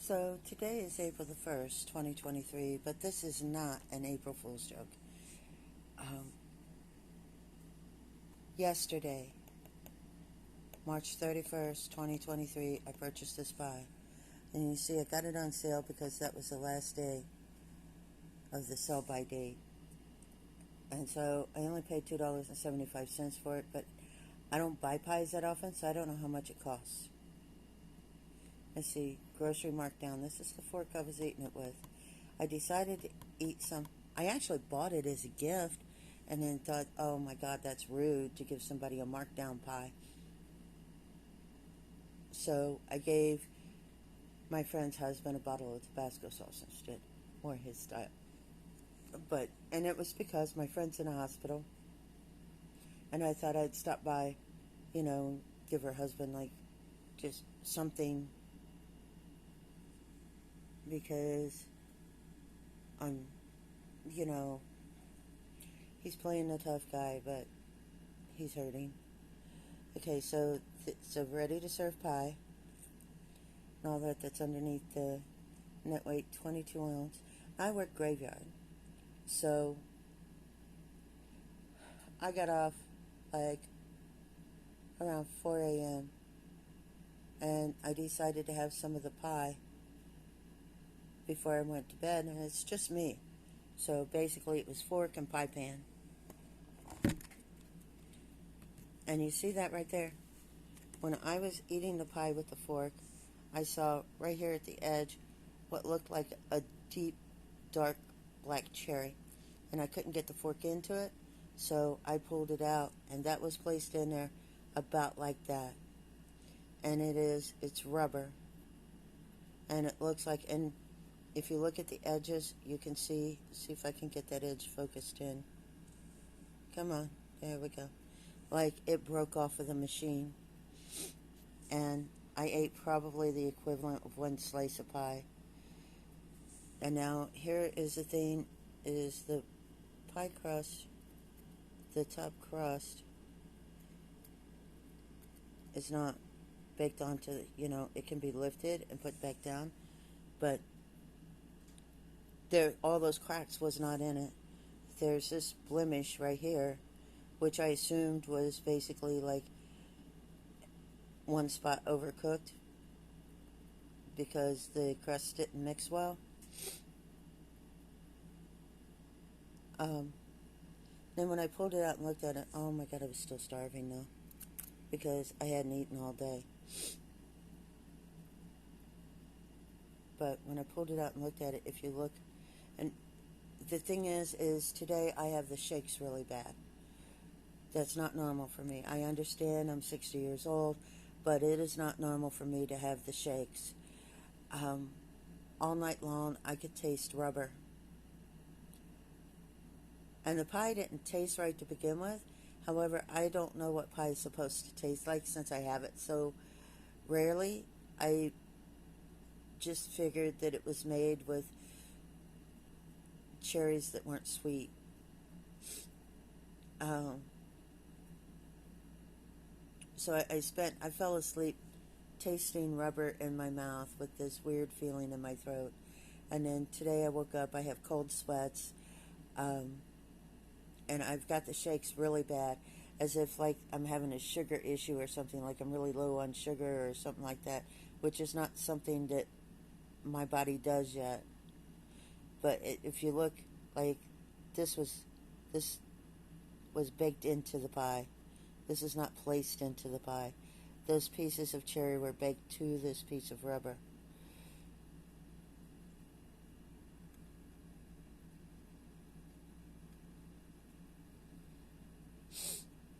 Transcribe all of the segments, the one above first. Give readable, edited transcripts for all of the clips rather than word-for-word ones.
So today is April the 1st, 2023, but this is not an April Fool's joke. Um, Yesterday, March 31st, 2023, I purchased this pie. And you see, I got it on sale because that was the last day of the sell-by date. And so I only paid $2.75 for it, but I don't buy pies that often, so I don't know how much it costs. Let's see, grocery markdown. This is the fork I was eating it with. I decided to eat some. I actually bought it as a gift and then thought, oh my God, that's rude to give somebody a markdown pie. So I gave my friend's husband a bottle of Tabasco sauce instead, more his style. And it was because my friend's in a hospital and I thought I'd stop by, give her husband like just something because I'm, you know, he's playing a tough guy, but he's hurting. Okay, so ready to serve pie and all that's underneath the net weight 22 ounce. I work graveyard, so I got off like around 4 a.m. and I decided to have some of the pie before I went to bed, and it's just me. So basically it was fork and pie pan. And you see that right there? When I was eating the pie with the fork, I saw right here at the edge what looked like a deep, dark black cherry. And I couldn't get the fork into it, so I pulled it out, and that was placed in there about like that. And it's rubber. And it looks like, and if you look at the edges, you can see if I can get that edge focused in. Come on, there we go. Like it broke off of the machine. And I ate probably the equivalent of one slice of pie. And now here is the thing, is the pie crust, the top crust is not baked onto, it can be lifted and put back down, but all those cracks was not in it. There's this blemish right here, which I assumed was basically like one spot overcooked because the crust didn't mix well. Then when I pulled it out and looked at it, oh my God, I was still starving though, because I hadn't eaten all day. But when I pulled it out and looked at it, if you look, and the thing is today I have the shakes really bad. That's not normal for me. I understand I'm 60 years old, but it is not normal for me to have the shakes. All night long, I could taste rubber. And the pie didn't taste right to begin with. However, I don't know what pie is supposed to taste like since I have it so rarely. I just figured that it was made with cherries that weren't sweet. So I fell asleep tasting rubber in my mouth with this weird feeling in my throat. And then today I woke up, I have cold sweats, and I've got the shakes really bad, as if like I'm having a sugar issue or something, like I'm really low on sugar or something like that, which is not something that my body does yet. But if you look, like this was baked into the pie. This is not placed into the pie. Those pieces of cherry were baked to this piece of rubber.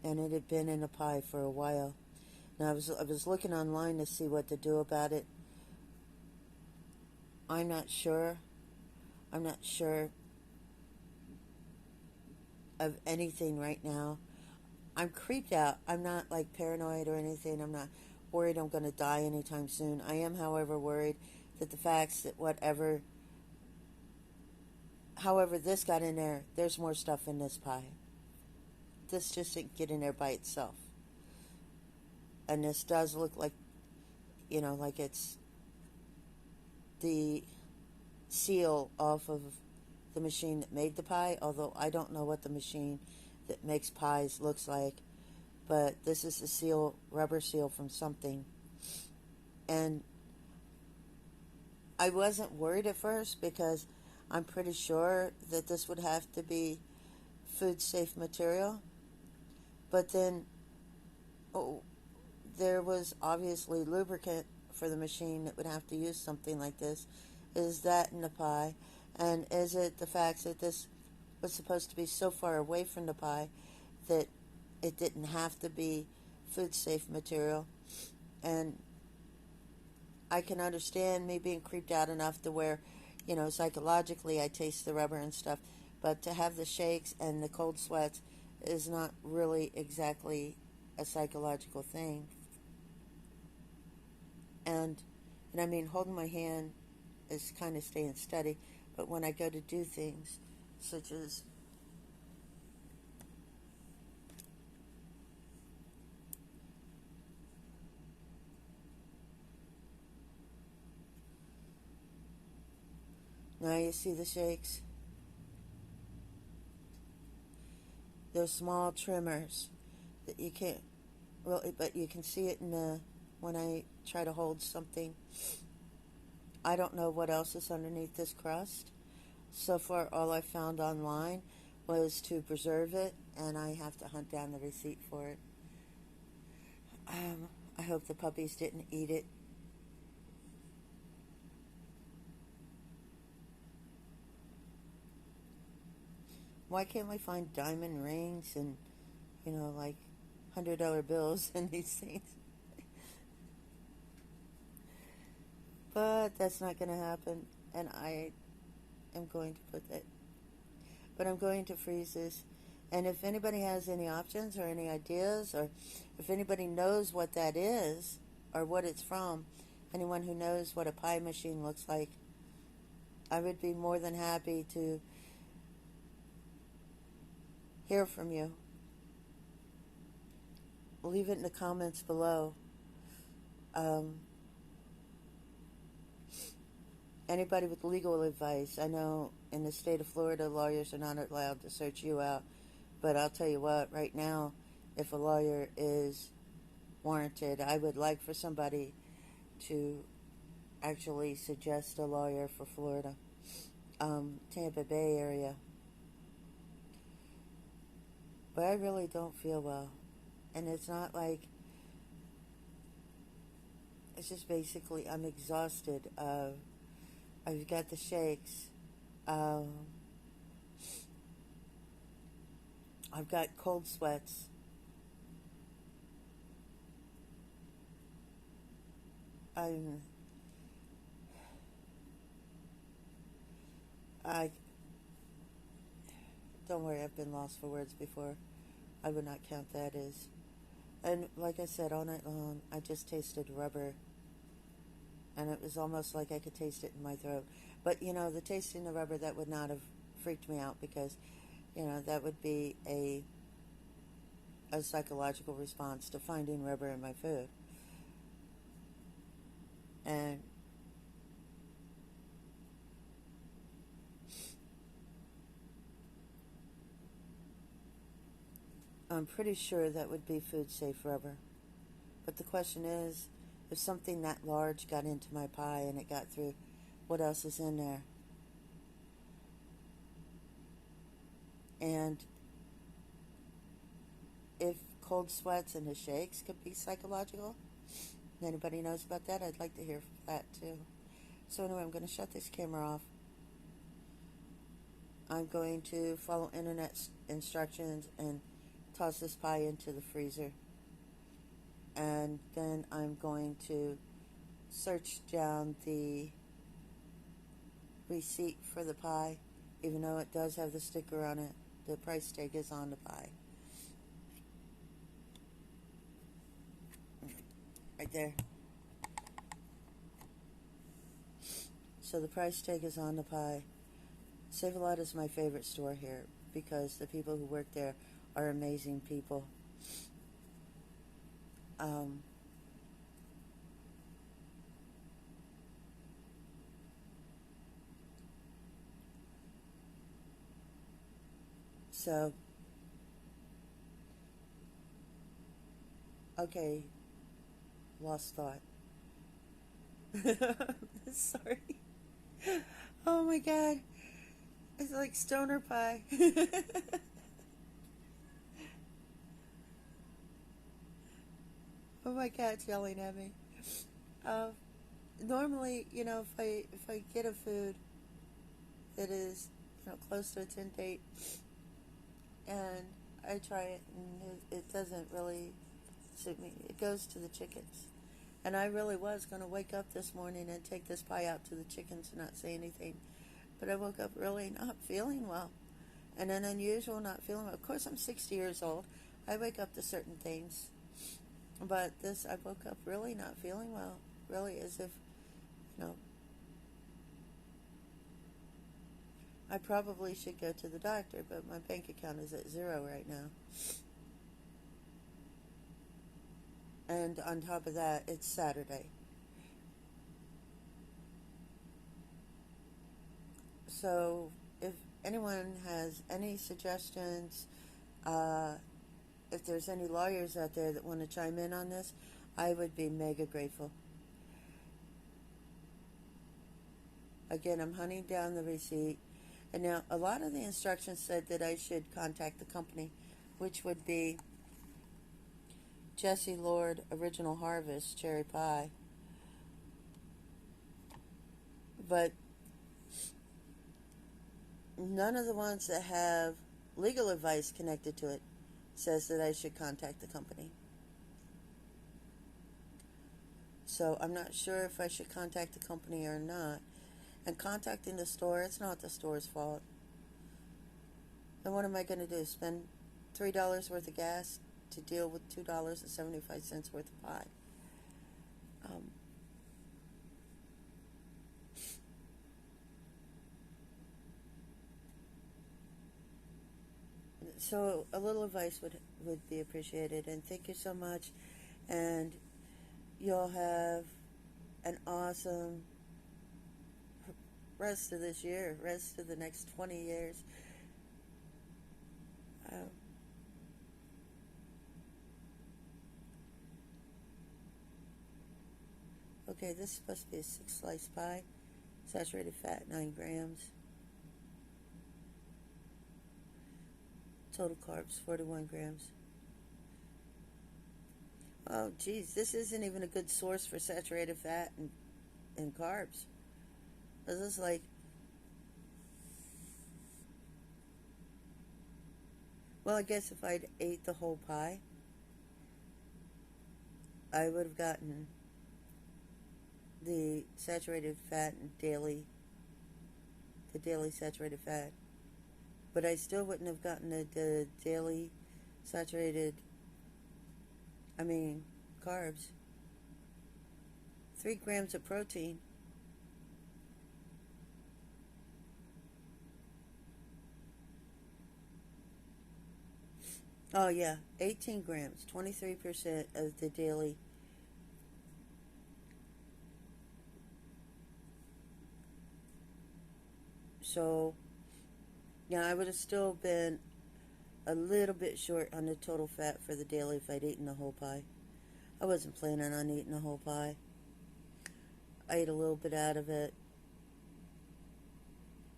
And it had been in the pie for a while. Now I was looking online to see what to do about it. I'm not sure. I'm not sure of anything right now. I'm creeped out. I'm not like paranoid or anything. I'm not worried I'm going to die anytime soon. I am, however, worried that the facts that however this got in there, there's more stuff in this pie. This just didn't get in there by itself. And this does look like, like it's the seal off of the machine that made the pie, although I don't know what the machine that makes pies looks like. But this is a seal, rubber seal from something. And I wasn't worried at first because I'm pretty sure that this would have to be food safe material. But then, oh, there was obviously lubricant for the machine that would have to use something like this. Is that in the pie? And is it the fact that this was supposed to be so far away from the pie that it didn't have to be food safe material? And I can understand me being creeped out enough to where, psychologically I taste the rubber and stuff, but to have the shakes and the cold sweats is not really exactly a psychological thing. And I mean, holding my hand is kind of staying steady, but when I go to do things, such as now you see the shakes, they're small trimmers that you can't really, but you can see it in the when I try to hold something. I don't know what else is underneath this crust. So far, all I found online was to preserve it, and I have to hunt down the receipt for it. I hope the puppies didn't eat it. Why can't we find diamond rings and, like $100 bills in these things? But that's not going to happen, and I am going to put that. But I'm going to freeze this. And if anybody has any options or any ideas, or if anybody knows what that is or what it's from, anyone who knows what a pie machine looks like, I would be more than happy to hear from you. Leave it in the comments below. Anybody with legal advice. I know in the state of Florida, lawyers are not allowed to search you out. But I'll tell you what, right now, if a lawyer is warranted, I would like for somebody to actually suggest a lawyer for Florida, Tampa Bay area. But I really don't feel well. And it's not like, it's just basically I'm exhausted. I've got the shakes. I've got cold sweats. I'm I don't worry, I've been lost for words before. I would not count that as. And like I said, all night long, I just tasted rubber. And it was almost like I could taste it in my throat. But, the tasting the rubber, that would not have freaked me out because, that would be a psychological response to finding rubber in my food. And I'm pretty sure that would be food safe rubber. But the question is, if something that large got into my pie and it got through, what else is in there? And if cold sweats and the shakes could be psychological, if anybody knows about that, I'd like to hear that too. So anyway, I'm going to shut this camera off. I'm going to follow internet instructions and toss this pie into the freezer. And then I'm going to search down the receipt for the pie, even though it does have the sticker on it. The price tag is on the pie. Right there. So the price tag is on the pie. Save-A-Lot is my favorite store here because the people who work there are amazing people. So, okay, lost thought. Sorry. Oh my god. It's like stoner pie. Oh my cat's yelling at me. Um, Normally, if I get a food that is, close to its end date, and I try it and it doesn't really suit me, it goes to the chickens. And I really was going to wake up this morning and take this pie out to the chickens and not say anything. But I woke up really not feeling well. And an unusual not feeling well. Of course, I'm 60 years old. I wake up to certain things. But this, I woke up really not feeling well. Really, as if, you know, I probably should go to the doctor, but my bank account is at zero right now. And on top of that, it's Saturday. So if anyone has any suggestions, uh, if there's any lawyers out there that want to chime in on this, I would be mega grateful. Again, I'm hunting down the receipt. And now, a lot of the instructions said that I should contact the company, which would be Jesse Lord Original Harvest Cherry Pie. But none of the ones that have legal advice connected to it says that I should contact the company. So I'm not sure if I should contact the company or not. And contacting the store, it's not the store's fault. And what am I going to do? Spend $3 worth of gas to deal with $2.75 worth of pie? Um, so a little advice would be appreciated. And thank you so much. And you'll have an awesome rest of this year, rest of the next 20 years. Um, okay, this is supposed to be a 6-slice pie. Saturated fat, 9 grams. Total carbs, 41 grams. Oh, geez, this isn't even a good source for saturated fat and carbs. This is like, well, I guess if I'd ate the whole pie, I would have gotten the saturated fat and the daily saturated fat. But I still wouldn't have gotten the daily saturated, I mean, carbs. 3 grams of protein. Oh, yeah, 18 grams, 23% of the daily. So, yeah, I would have still been a little bit short on the total fat for the daily if I'd eaten the whole pie. I wasn't planning on eating the whole pie. I ate a little bit out of it.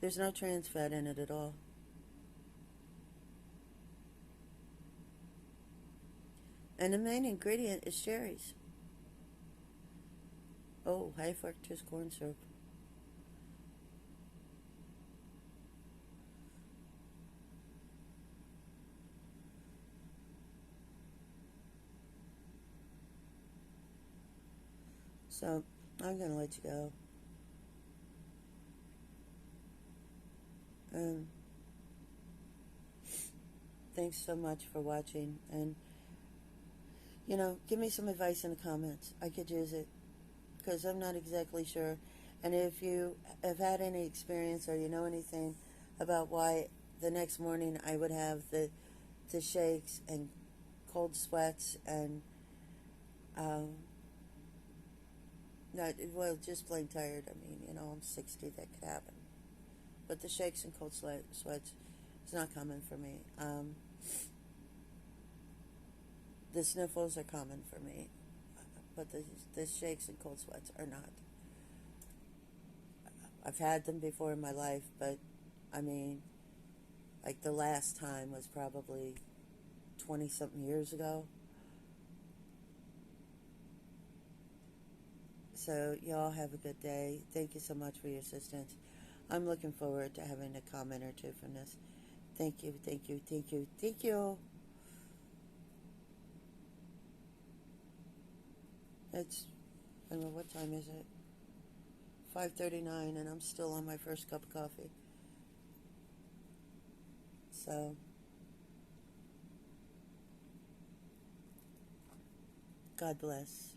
There's no trans fat in it at all. And the main ingredient is cherries. Oh, high fructose corn syrup. So, I'm going to let you go. Um, Thanks so much for watching. And, give me some advice in the comments. I could use it because I'm not exactly sure. And if you have had any experience or you know anything about why the next morning I would have the shakes and cold sweats and um, not, well, just plain tired. I mean, I'm 60, that could happen. But the shakes and cold sweats, It's not common for me. The sniffles are common for me, but the shakes and cold sweats are not. I've had them before in my life, but I mean, like the last time was probably 20 something years ago. So, y'all have a good day. Thank you so much for your assistance. I'm looking forward to having a comment or two from this. Thank you, thank you, thank you, thank you. It's, I don't know, what time is it? 5:39, and I'm still on my first cup of coffee. So, God bless.